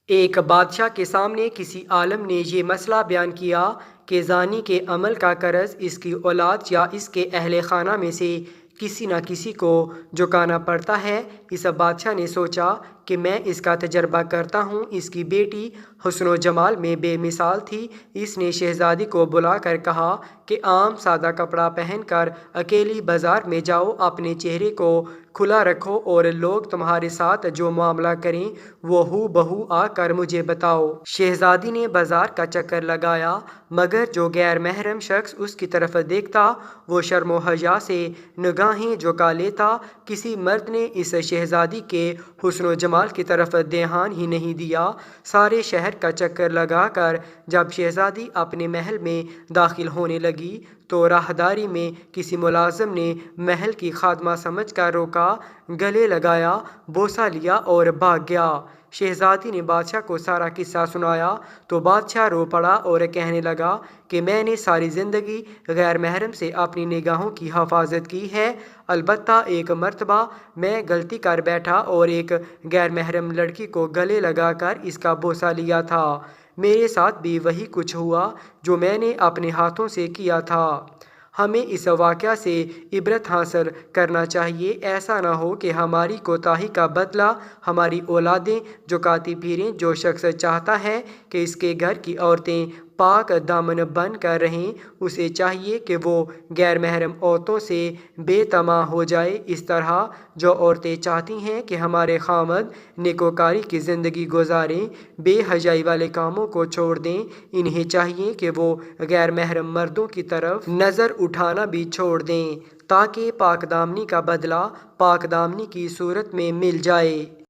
ایک بادشاہ کے سامنے کسی عالم نے یہ مسئلہ بیان کیا کہ زانی کے عمل کا قرض اس کی اولاد یا اس کے اہل خانہ میں سے کسی نہ کسی کو چکانا پڑتا ہے۔ اس بادشاہ نے سوچا کہ میں اس کا تجربہ کرتا ہوں۔ اس کی بیٹی حسن و جمال میں بے مثال تھی۔ اس نے شہزادی کو بلا کر کہا کہ عام سادہ کپڑا پہن کر اکیلی بازار میں جاؤ، اپنے چہرے کو کھلا رکھو اور لوگ تمہارے ساتھ جو معاملہ کریں وہ ہو بہو آ کر مجھے بتاؤ۔ شہزادی نے بازار کا چکر لگایا، مگر جو غیر محرم شخص اس کی طرف دیکھتا وہ شرم و حیا سے نگاہیں جھکا لیتا۔ کسی مرد نے اس شہزادی کے حسن و جمال کی طرف دھیان ہی نہیں دیا۔ سارے شہر کا چکر لگا کر جب شہزادی اپنے محل میں داخل ہونے لگی تو راہداری میں کسی ملازم نے محل کی خادمہ سمجھ کر روکا، گلے لگایا، بوسہ لیا اور بھاگ گیا۔ شہزادی نے بادشاہ کو سارا قصہ سنایا تو بادشاہ رو پڑا اور کہنے لگا کہ میں نے ساری زندگی غیر محرم سے اپنی نگاہوں کی حفاظت کی ہے، البتہ ایک مرتبہ میں غلطی کر بیٹھا اور ایک غیر محرم لڑکی کو گلے لگا کر اس کا بوسہ لیا تھا۔ میرے ساتھ بھی وہی کچھ ہوا جو میں نے اپنے ہاتھوں سے کیا تھا۔ ہمیں اس واقعہ سے عبرت حاصل کرنا چاہیے، ایسا نہ ہو کہ ہماری کوتاہی کا بدلہ ہماری اولادیں چکاتی پھریں۔ جو شخص چاہتا ہے کہ اس کے گھر کی عورتیں پاک دامن بن کر رہیں، اسے چاہیے کہ وہ غیر محرم عورتوں سے بے طمع ہو جائے۔ اس طرح جو عورتیں چاہتی ہیں کہ ہمارے خاوند نیکوکاری کی زندگی گزاریں، بے حیائی والے کاموں کو چھوڑ دیں، انہیں چاہیے کہ وہ غیر محرم مردوں کی طرف نظر اٹھانا بھی چھوڑ دیں تاکہ پاک دامنی کا بدلہ پاک دامنی کی صورت میں مل جائے۔